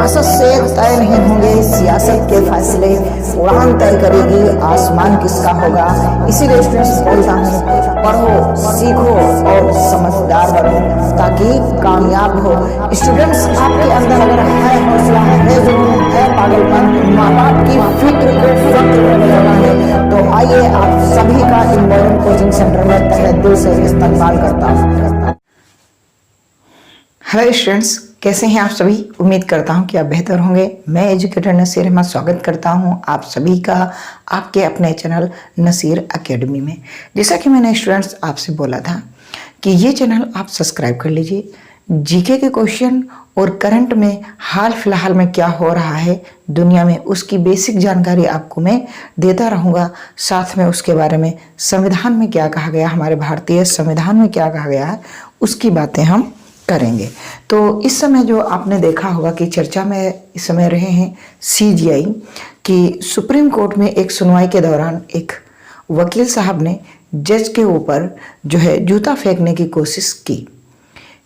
सियासत से तय नहीं होंगे सियासत के फैसले, उड़ान तय करेगी आसमान किसका होगा। इसीलिए स्टूडेंट्स बोलता हूँ, पढ़ो, सीखो और समझदार बनो ताकि कामयाब हो। स्टूडेंट्स, आपके अंदर अगर है हौसला, है जुनून, है पागलपन, माँ बाप की फिक्र को फक्र में बदलना है, तो आइए आप सभी का इन मॉडर्न कोचिंग सेंटर में तहे दिल से इस्तकबाल करता हूँ। हेलो स्टूडेंट्स, कैसे हैं आप सभी। उम्मीद करता हूं कि आप बेहतर होंगे। मैं एजुकेटर नसीर अहमद स्वागत करता हूं आप सभी का आपके अपने चैनल नसीर एकेडमी में। जैसा कि मैंने स्टूडेंट्स आपसे बोला था कि ये चैनल आप सब्सक्राइब कर लीजिए। जीके के क्वेश्चन और करंट में हाल फिलहाल में क्या हो रहा है दुनिया में, उसकी बेसिक जानकारी आपको मैं देता रहूँगा। साथ में उसके बारे में संविधान में क्या कहा गया, हमारे भारतीय संविधान में क्या कहा गया है, उसकी बातें हम करेंगे। तो इस समय जो आपने देखा होगा कि चर्चा में इस समय रहे हैं सीजीआई कि सुप्रीम कोर्ट में एक सुनवाई के दौरान एक वकील साहब ने जज के ऊपर जो है जूता फेंकने की कोशिश की।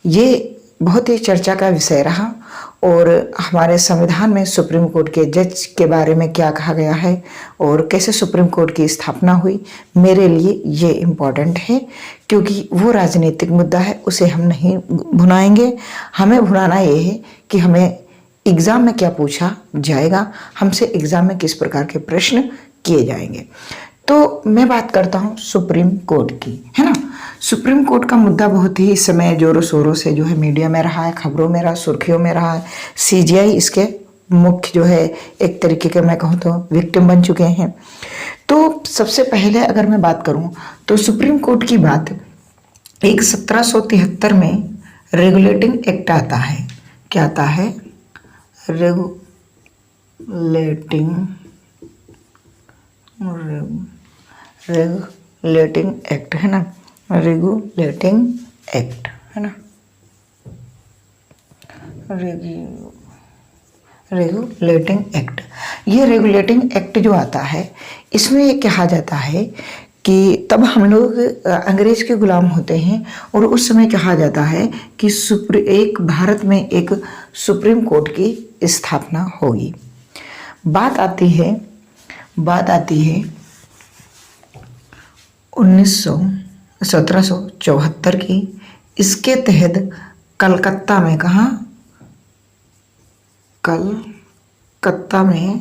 ये बहुत ही चर्चा का विषय रहा और हमारे संविधान में सुप्रीम कोर्ट के जज के बारे में क्या कहा गया है और कैसे सुप्रीम कोर्ट की स्थापना हुई, मेरे लिए ये इम्पोर्टेंट है क्योंकि वो राजनीतिक मुद्दा है, उसे हम नहीं भुनाएंगे। हमें भुनाना ये है कि हमें एग्ज़ाम में क्या पूछा जाएगा, हमसे एग्ज़ाम में किस प्रकार के प्रश्न किए जाएंगे। तो मैं बात करता हूँ सुप्रीम कोर्ट की, है ना। सुप्रीम कोर्ट का मुद्दा बहुत ही इस समय जोरों शोरों से जो है मीडिया में रहा है, खबरों में रहा, सुर्खियों में रहा है। सीजीआई इसके मुख्य जो है एक तरीके के मैं कहूँ तो विक्टिम बन चुके हैं। तो सबसे पहले अगर मैं बात करूँ तो सुप्रीम कोर्ट की बात एक 1773 में रेगुलेटिंग एक्ट आता है। क्या आता है? रेगुलेटिंग एक्ट, है ना। रेगुलेटिंग एक्ट, है ना। रेगुलेटिंग एक्ट, ये रेगुलेटिंग एक्ट जो आता है इसमें ये कहा जाता है कि तब हम लोग अंग्रेज के गुलाम होते हैं और उस समय कहा जाता है कि भारत में एक सुप्रीम कोर्ट की स्थापना होगी। बात आती है 1774 की। इसके तहत कलकत्ता में, कहाँ? कलकत्ता में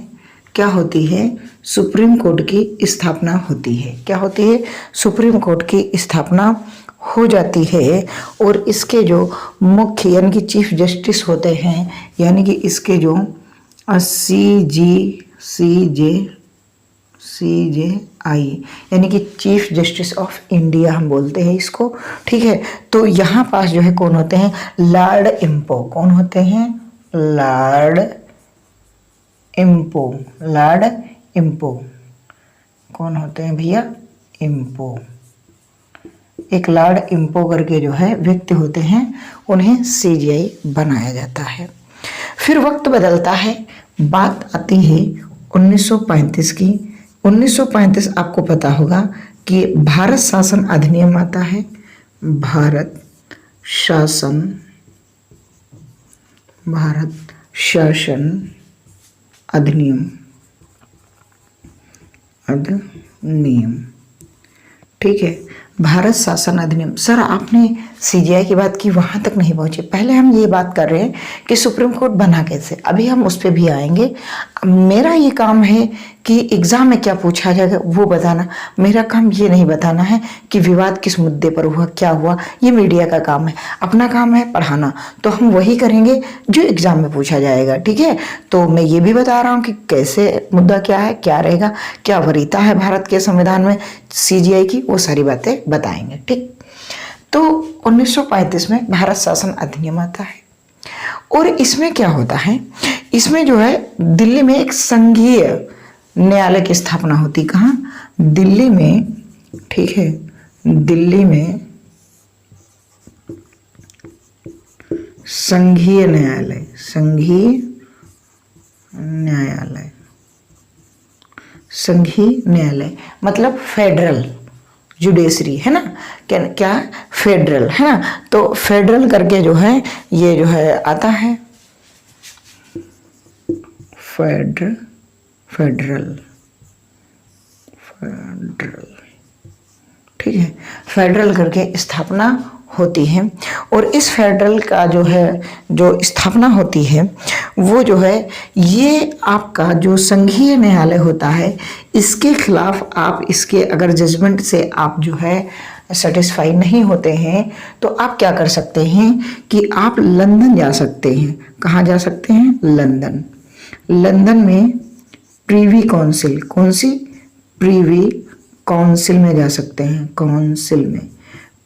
क्या होती है? सुप्रीम कोर्ट की स्थापना होती है। क्या होती है? सुप्रीम कोर्ट की स्थापना हो जाती है और इसके जो मुख्य यानी कि चीफ जस्टिस होते हैं, यानी कि इसके जो CJI यानी कि चीफ जस्टिस ऑफ इंडिया हम बोलते हैं इसको, ठीक है। तो यहाँ पास जो है कौन होते हैं? लॉर्ड इम्पो। कौन होते हैं? लॉर्ड इम्पो। कौन होते हैं भैया? इम्पो। एक लॉर्ड इम्पो करके जो है व्यक्ति होते हैं, उन्हें सीजीआई बनाया जाता है। फिर वक्त बदलता है, बात आती है 1935 की। 1935 आपको पता होगा कि भारत शासन अधिनियम आता है। भारत शासन अधिनियम, ठीक है। भारत शासन अधिनियम। सर आपने सीजीआई की बात की, वहाँ तक नहीं पहुँचे। पहले हम ये बात कर रहे हैं कि सुप्रीम कोर्ट बना कैसे, अभी हम उस पर भी आएंगे। मेरा ये काम है कि एग्ज़ाम में क्या पूछा जाएगा वो बताना। मेरा काम ये नहीं बताना है कि विवाद किस मुद्दे पर हुआ, क्या हुआ। ये मीडिया का काम है, अपना काम है पढ़ाना। तो हम वही करेंगे जो एग्ज़ाम में पूछा जाएगा, ठीक है। तो मैं ये भी बता रहा हूँ कि कैसे मुद्दा क्या है, क्या रहेगा, क्या वरीयता है भारत के संविधान में सीजीआई की, वो सारी बातें बताएंगे, ठीक। तो 1935 में भारत शासन अधिनियम आता है और इसमें क्या होता है, इसमें जो है दिल्ली में एक संघीय न्यायालय की स्थापना होती। कहाँ? दिल्ली में, ठीक है। दिल्ली में संघीय न्यायालय मतलब फेडरल जुडिशरी, है ना। क्या फेडरल, है ना। तो फेडरल करके जो है ये जो है आता है फेडरल, ठीक है, फेडरल करके स्थापना होती है। और इस फेडरल का जो है, जो स्थापना होती है वो जो है, ये आपका जो संघीय न्यायालय होता है, इसके खिलाफ आप इसके अगर जजमेंट से आप जो है सेटिस्फाई नहीं होते हैं तो आप क्या कर सकते हैं कि आप लंदन जा सकते हैं। कहाँ जा सकते हैं? लंदन। लंदन में प्रीवी काउंसिल, कौन सी? प्रीवी काउंसिल में जा सकते हैं। काउंसिल में,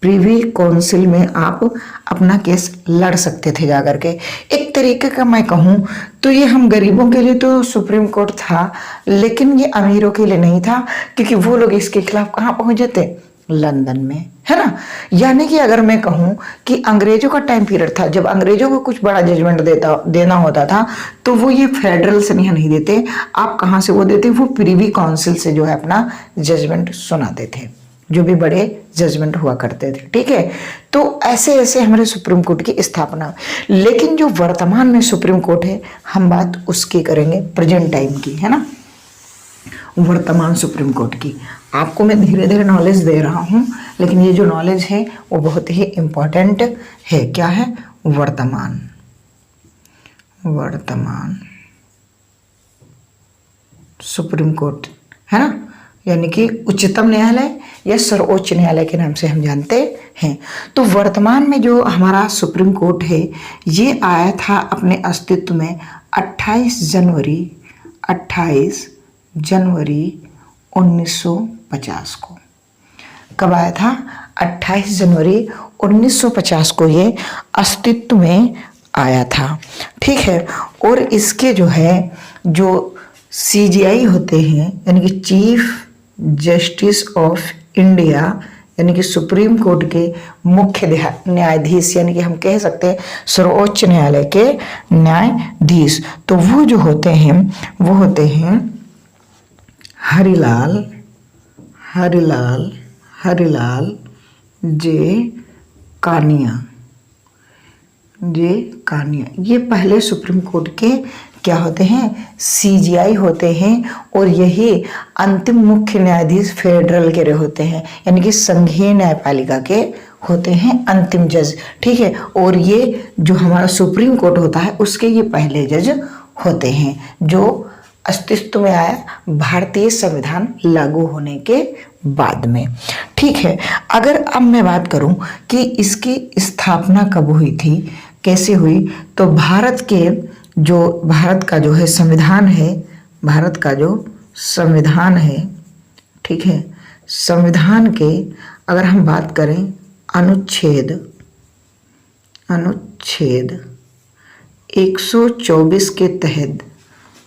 प्रीवी काउंसिल में आप अपना केस लड़ सकते थे जाकर के। एक तरीके का मैं कहूँ तो ये हम गरीबों के लिए तो सुप्रीम कोर्ट था, लेकिन ये अमीरों के लिए नहीं था, क्योंकि वो लोग इसके खिलाफ कहाँ पहुंच जाते? लंदन में, है ना। यानी कि अगर मैं कहूँ कि अंग्रेजों का टाइम पीरियड था जब अंग्रेजों को कुछ बड़ा जजमेंट देना होता था, तो वो ये फेडरल से नहीं देते। आप कहाँ से वो देते? वो प्रीवी काउंसिल से जो है अपना जजमेंट सुनाते थे, जो भी बड़े जजमेंट हुआ करते थे। ठीक है, तो ऐसे ऐसे हमारे सुप्रीम कोर्ट की स्थापना। लेकिन जो वर्तमान में सुप्रीम कोर्ट है, हम बात उसकी करेंगे, प्रेजेंट टाइम की, है ना, वर्तमान सुप्रीम कोर्ट की। आपको मैं धीरे धीरे नॉलेज दे रहा हूं, लेकिन ये जो नॉलेज है वो बहुत ही इंपॉर्टेंट है। क्या है? वर्तमान, वर्तमान सुप्रीम कोर्ट, है ना, यानी कि उच्चतम न्यायालय या सर्वोच्च न्यायालय के नाम से हम जानते हैं। तो वर्तमान में जो हमारा सुप्रीम कोर्ट है, ये आया था अपने अस्तित्व में 28 जनवरी 1950 को। कब आया था? 28 जनवरी 1950 को ये अस्तित्व में आया था। ठीक है, और इसके जो है, जो CJI होते हैं, यानी कि चीफ जस्टिस ऑफ इंडिया, यानी कि सुप्रीम कोर्ट के मुख्य न्यायाधीश, यानी कि हम कह सकते हैं सर्वोच्च न्यायालय के न्यायाधीश, तो वो जो होते हैं वो होते हैं हरिलाल जे कानिया। ये पहले सुप्रीम कोर्ट के क्या होते हैं? CJI होते हैं, और यही अंतिम मुख्य न्यायाधीश फेडरल के होते हैं, यानी कि संघीय न्यायपालिका के होते हैं अंतिम जज। ठीक है, और ये जो हमारा सुप्रीम कोर्ट होता है उसके ये पहले जज होते हैं, जो अस्तित्व में आया भारतीय संविधान लागू होने के बाद में। ठीक है, अगर अब मैं बात करूं कि इसकी स्थापना कब हुई थी, कैसे हुई, तो भारत का जो है संविधान है, भारत का जो संविधान है, ठीक है, संविधान के अगर हम बात करें अनुच्छेद 124 के तहत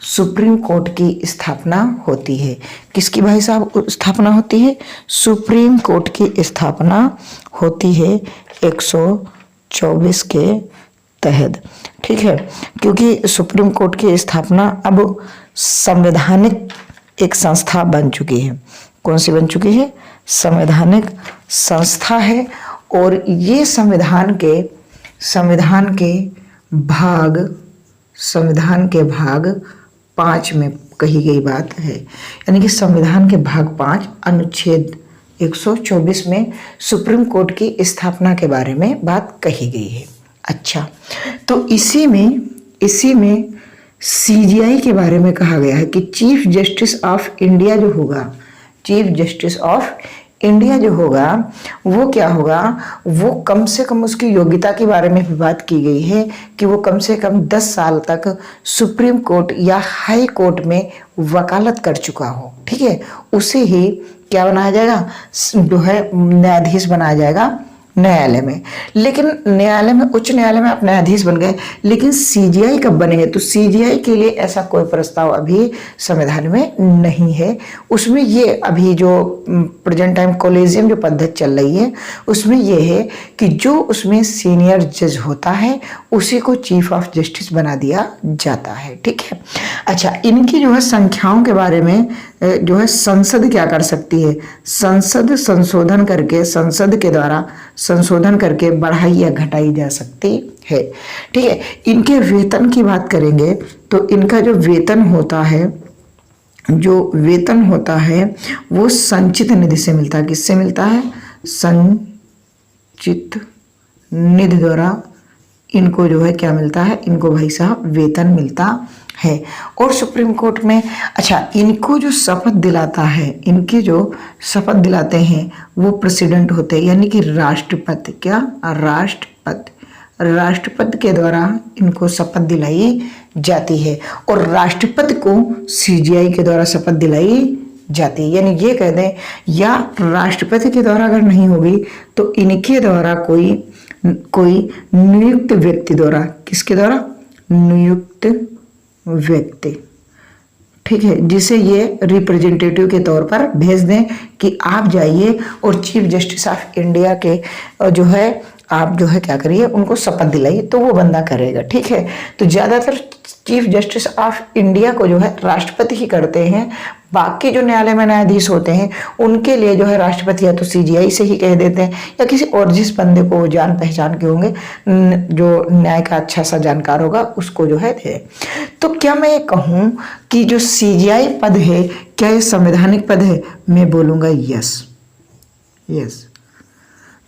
सुप्रीम कोर्ट की स्थापना होती है। किसकी भाई साहब स्थापना होती है? सुप्रीम कोर्ट की स्थापना होती है 124 के तहत। ठीक है, क्योंकि सुप्रीम कोर्ट की स्थापना अब संवैधानिक एक संस्था बन चुकी है। कौन सी बन चुकी है? संवैधानिक संस्था है, और ये संविधान के भाग 5 में कही गई बात है, यानी कि संविधान के भाग 5 अनुच्छेद 124 में सुप्रीम कोर्ट की स्थापना के बारे में बात कही गई है। अच्छा, तो इसी में CJI के बारे में कहा गया है कि चीफ जस्टिस ऑफ इंडिया जो होगा, चीफ जस्टिस ऑफ इंडिया जो होगा वो क्या होगा, वो कम से कम उसकी योग्यता के बारे में भी बात की गई है कि वो कम से कम 10 साल तक सुप्रीम कोर्ट या हाई कोर्ट में वकालत कर चुका हो। ठीक है, उसे ही क्या बनाया जाएगा? जो है न्यायाधीश बनाया जाएगा न्यायालय में। लेकिन न्यायालय में, उच्च न्यायालय में आप न्यायाधीश बन गए, लेकिन CJI कब बनेंगे? तो CJI के लिए ऐसा कोई प्रस्ताव अभी संविधान में नहीं है। उसमें ये अभी जो प्रेजेंट टाइम कॉलेजियम जो पद्धति चल रही है, उसमें ये है कि जो उसमें सीनियर जज होता है उसी को चीफ ऑफ जस्टिस बना दिया जाता है। ठीक है, अच्छा, इनकी जो है संख्याओं के बारे में जो है संसद क्या कर सकती है? संसद संशोधन के द्वारा संशोधन करके बढ़ाई या घटाई जा सकती है। ठीक है, इनके वेतन की बात करेंगे तो इनका जो वेतन होता है वो संचित निधि से मिलता है। किससे मिलता है? संचित निधि द्वारा इनको जो है क्या मिलता है? इनको भाई साहब वेतन मिलता है। और सुप्रीम कोर्ट में इनको जो शपथ दिलाता है, इनके जो शपथ दिलाते हैं वो प्रेसिडेंट होते हैं, यानी कि राष्ट्रपति। क्या? राष्ट्रपति के द्वारा इनको शपथ दिलाई जाती है। और राष्ट्रपति को सीजीआई के द्वारा शपथ दिलाई जाती है। यानी ये कह दें, या राष्ट्रपति के द्वारा अगर नहीं होगी तो इनके द्वारा कोई नियुक्त व्यक्ति द्वारा, किसके द्वारा? नियुक्त व्यक्ति, ठीक है, जिसे ये रिप्रेजेंटेटिव के तौर पर भेज दें कि आप जाइए और चीफ जस्टिस ऑफ इंडिया के आप क्या करिए, उनको शपथ दिलाइए, तो वो बंदा करेगा। ठीक है, तो ज्यादातर चीफ जस्टिस ऑफ इंडिया को राष्ट्रपति ही करते हैं। बाकी जो न्यायालय में न्यायाधीश होते हैं उनके लिए राष्ट्रपति या तो सीजीआई से ही कह देते हैं, या किसी और जिस बंदे को जान पहचान के होंगे, जो न्याय का अच्छा सा जानकार होगा, उसको दे। तो क्या मैं ये कहूँ कि जो सीजीआई पद है, क्या ये संवैधानिक पद है? मैं बोलूँगा यस।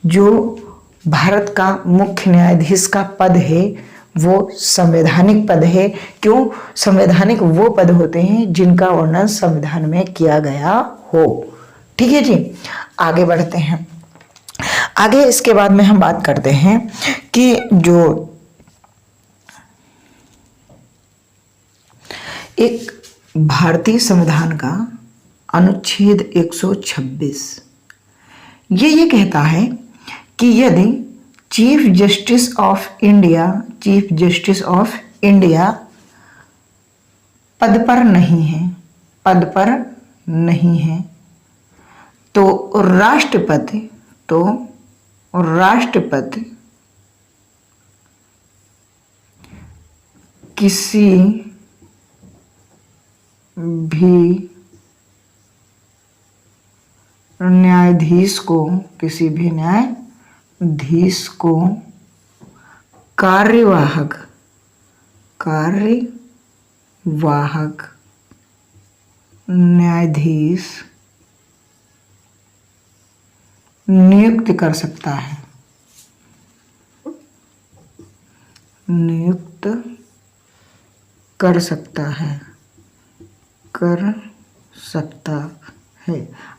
जो भारत का मुख्य न्यायाधीश का पद है वो संवैधानिक पद है। क्यों? संवैधानिक वो पद होते हैं जिनका वर्णन संविधान में किया गया हो। ठीक है जी, आगे बढ़ते हैं। आगे इसके बाद में हम बात करते हैं कि जो एक भारतीय संविधान का अनुच्छेद 126 ये कहता है कि यदि चीफ जस्टिस ऑफ इंडिया पद पर नहीं है तो राष्ट्रपति किसी भी न्यायाधीश को कार्यवाहक न्यायाधीश नियुक्त कर सकता है।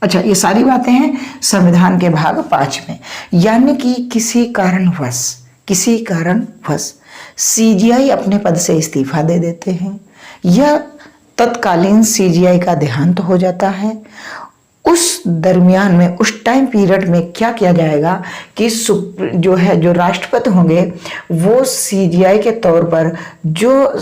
अच्छा, ये सारी बातें हैं संविधान के भाग 5 में। यानी कि किसी कारणवश सीजीआई अपने पद से इस्तीफा दे देते हैं, या तत्कालीन सीजीआई का देहांत हो जाता है, उस दरमियान में, उस टाइम पीरियड में क्या किया जाएगा कि जो राष्ट्रपति होंगे वो सीजीआई के तौर पर जो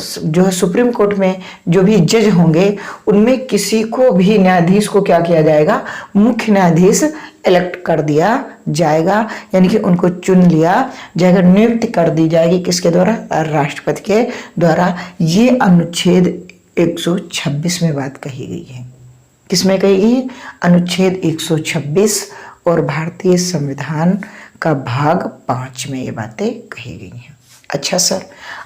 सुप्रीम कोर्ट में जो भी जज होंगे उनमें किसी को भी न्यायाधीश को क्या किया जाएगा? मुख्य न्यायाधीश इलेक्ट कर दिया जाएगा, यानी कि उनको चुन लिया जाएगा, नियुक्ति कर दी जाएगी। किसके द्वारा? राष्ट्रपति के द्वारा। ये अनुच्छेद 126 में बात कही गई है। किसमें कही गई? अनुच्छेद 126 और भारतीय संविधान का भाग 5 में ये बातें कही गई हैं। अच्छा सर,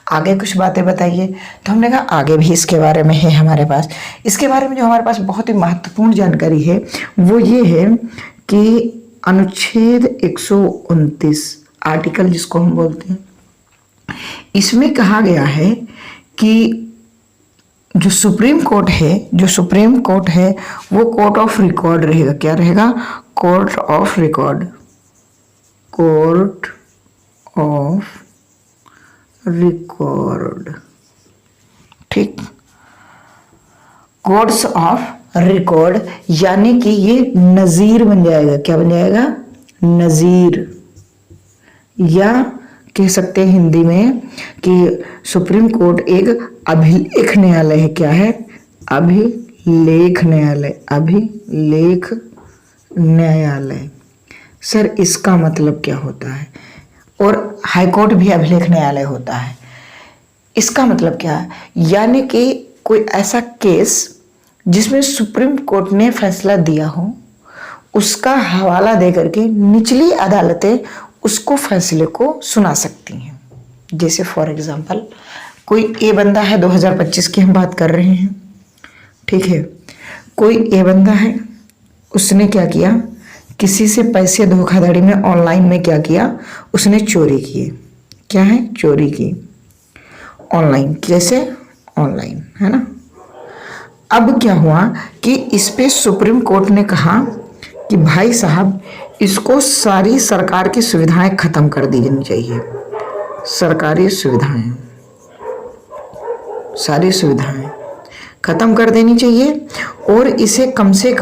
आगे कुछ बातें बताइए। तो हमने कहा आगे भी इसके बारे में है हमारे पास। इसके बारे में जो हमारे पास बहुत ही महत्वपूर्ण जानकारी है वो ये है कि अनुच्छेद 129 आर्टिकल जिसको हम बोलते हैं, इसमें कहा गया है कि जो सुप्रीम कोर्ट है वो कोर्ट ऑफ रिकॉर्ड रहेगा। क्या रहेगा? Court of record. ठीक, कोर्ट्स ऑफ रिकॉर्ड, यानी कि ये नजीर बन जाएगा। क्या बन जाएगा? नजीर। या कह सकते हैं हिंदी में कि सुप्रीम कोर्ट एक अभिलेख न्यायालय है। क्या है? अभिलेख न्यायालय। सर इसका मतलब क्या होता है? और हाईकोर्ट भी अभिलेख न्यायालय होता है। इसका मतलब क्या है? यानी कि कोई ऐसा केस जिसमें सुप्रीम कोर्ट ने फैसला दिया हो, उसका हवाला दे करके निचली अदालतें उसको फैसले को सुना सकती हैं। जैसे फॉर एग्जांपल कोई ए बंदा है, 2025 की हम बात कर रहे हैं, ठीक है। कोई ए बंदा है, उसने क्या किया, किसी से पैसे धोखाधड़ी में ऑनलाइन में क्या किया, उसने चोरी की। क्या है, चोरी की ऑनलाइन। कैसे, ऑनलाइन, है ना। अब क्या हुआ कि इस पे सुप्रीम कोर्ट ने कहा कि भाई साहब इसको सारी सरकार की सुविधाएं खत्म कर दी जानी चाहिए। सरकारी सुविधाएं, सारी सुविधाएं खत्म कर देनी चाहिए और इसे कम से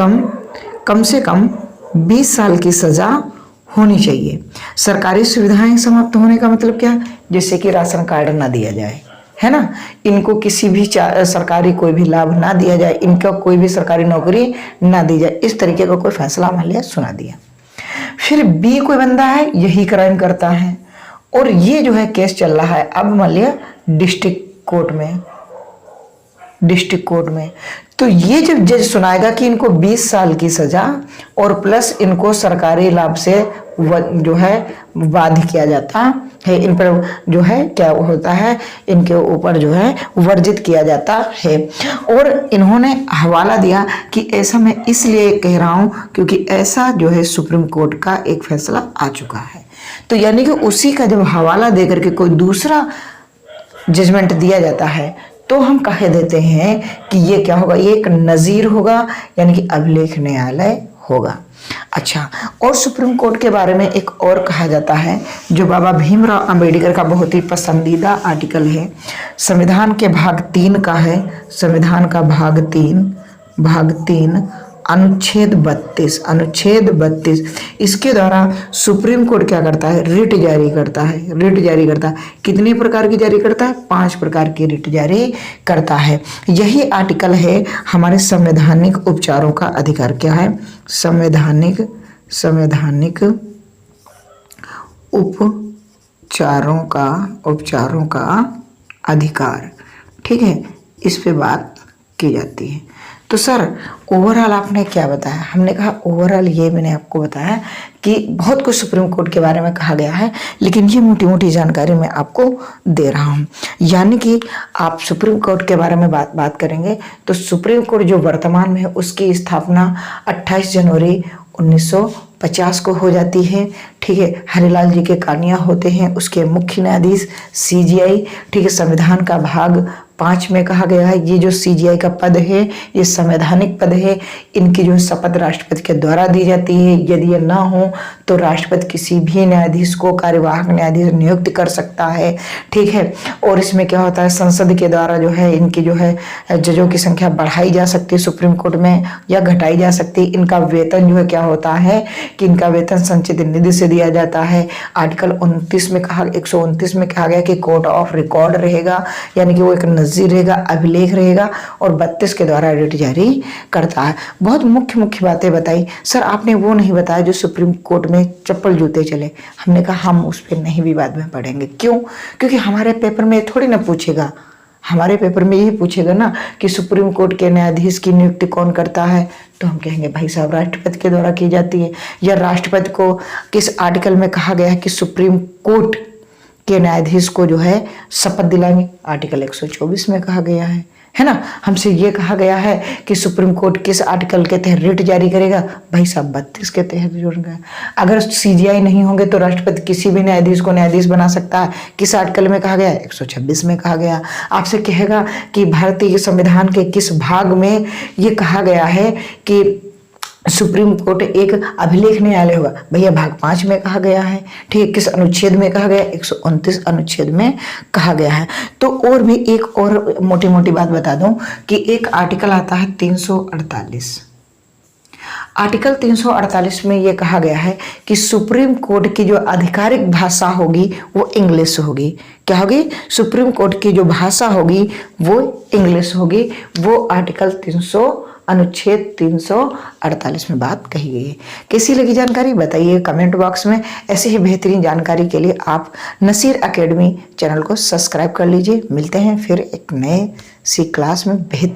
कम 20 साल की सजा होनी चाहिए। सरकारी सुविधाएं समाप्त होने का मतलब क्या, जैसे कि राशन कार्ड ना दिया जाए, है ना, इनको किसी भी सरकारी कोई भी लाभ ना दिया जाए, इनका कोई भी सरकारी नौकरी ना दी जाए, इस तरीके का कोई फैसला मान लिया, सुना दिया। फिर बी कोई बंदा है, यही क्राइम करता है और ये जो है केस चल रहा है, अब मान लिया डिस्ट्रिक्ट कोर्ट में, तो ये जब जज सुनाएगा कि इनको 20 साल की सजा और प्लस इनको सरकारी लाभ से जो है बाध्य किया जाता है, इन पर जो है क्या होता है, इनके ऊपर जो है वर्जित किया जाता है। और इन्होंने हवाला दिया कि ऐसा मैं इसलिए कह रहा हूं क्योंकि ऐसा जो है सुप्रीम कोर्ट का एक फैसला आ चुका है। तो यानी कि उसी का जब हवाला देकर के कोई दूसरा जजमेंट दिया जाता है तो हम कह देते हैं कि ये क्या होगा, ये एक नज़ीर होगा, यानी कि अभिलेख न्यायालय होगा। अच्छा, और सुप्रीम कोर्ट के बारे में एक और कहा जाता है जो बाबा भीमराव अंबेडकर का बहुत ही पसंदीदा आर्टिकल है, संविधान के भाग 3 का है, संविधान का भाग 3 अनुच्छेद 32, इसके द्वारा सुप्रीम कोर्ट क्या करता है, रिट जारी करता है। कितने प्रकार की जारी करता है, 5 प्रकार की रिट जारी करता है। यही आर्टिकल है हमारे संवैधानिक उपचारों का अधिकार। क्या है, संवैधानिक उपचारों का अधिकार, ठीक है, इस पे बात की जाती है। तो सर ओवरऑल आपने क्या बताया, हमने कहा ओवरऑल ये मैंने आपको बताया कि बहुत कुछ सुप्रीम कोर्ट के बारे में कहा गया है, लेकिन ये मोटी मोटी जानकारी मैं आपको दे रहा हूँ। यानी कि आप सुप्रीम कोर्ट के बारे में बात करेंगे तो सुप्रीम कोर्ट जो वर्तमान में है उसकी स्थापना 28 जनवरी 1950 को हो जाती है, ठीक है। हरिलाल जी के कानिया होते हैं उसके मुख्य न्यायाधीश CJI, ठीक है। संविधान का भाग 5 में कहा गया है ये जो CJI का पद है ये संवैधानिक पद है, इनकी जो शपथ राष्ट्रपति के द्वारा दी जाती है। यदि ये ना हो तो राष्ट्रपति किसी भी न्यायाधीश को कार्यवाहक न्यायाधीश नियुक्त कर सकता है, ठीक है। और इसमें क्या होता है, संसद के द्वारा जो है इनकी जो है जजों की संख्या बढ़ाई जा सकती है सुप्रीम कोर्ट में या घटाई जा सकती है। इनका वेतन जो है क्या होता है कि इनका वेतन संचित निधि से दिया जाता है। आर्टिकल 129 में कहा गया कि कोर्ट ऑफ रिकॉर्ड रहेगा, यानी कि वो एक नज़ीर रहेगा, अभिलेख रहेगा, और 32 के द्वारा रिट जारी करता है। बहुत मुख्य बातें बताई। सर आपने वो नहीं बताया जो सुप्रीम कोर्ट में चप्पल जूते चले। हमने कहा हम उस पर नहीं विवाद में पढ़ेंगे। क्यों? क्योंकि हमारे पेपर में थोड़ी ना पूछेगा, हमारे पेपर में यही पूछेगा ना कि सुप्रीम कोर्ट के न्यायाधीश की नियुक्ति कौन करता है, तो हम कहेंगे भाई साहब राष्ट्रपति के द्वारा की जाती है। या राष्ट्रपति को किस आर्टिकल में कहा गया है कि सुप्रीम कोर्ट के न्यायाधीश को जो है शपथ दिलाएंगे, आर्टिकल 124 में कहा गया है ना। हमसे ये कहा गया है कि सुप्रीम कोर्ट किस आर्टिकल के तहत रिट जारी करेगा, भाई साहब 32 के तहत जुड़ेगा। अगर CJI नहीं होंगे तो राष्ट्रपति किसी भी न्यायाधीश को न्यायाधीश बना सकता है। किस आर्टिकल में कहा गया है, 126 में कहा गया। आपसे कहेगा कि भारतीय संविधान के किस भाग में ये कहा गया है कि सुप्रीम कोर्ट एक अभिलेख न्यायालय होगा, भैया भाग 5 में कहा गया है, ठीक है। किस अनुच्छेद में कहा गया, 129 अनुच्छेद में कहा गया है। तो और भी एक और मोटी बात बता दूं कि एक आर्टिकल आता है 348। आर्टिकल 348 में यह कहा गया है कि सुप्रीम कोर्ट की जो आधिकारिक भाषा होगी वो इंग्लिश होगी। क्या होगी? सुप्रीम कोर्ट की जो भाषा होगी वो इंग्लिश होगी। वो आर्टिकल अनुच्छेद 348 में बात कही गई है। कैसी लगी जानकारी बताइए कमेंट बॉक्स में। ऐसी ही बेहतरीन जानकारी के लिए आप नसीर एकेडमी चैनल को सब्सक्राइब कर लीजिए। मिलते हैं फिर एक नए सी क्लास में बेहतरीन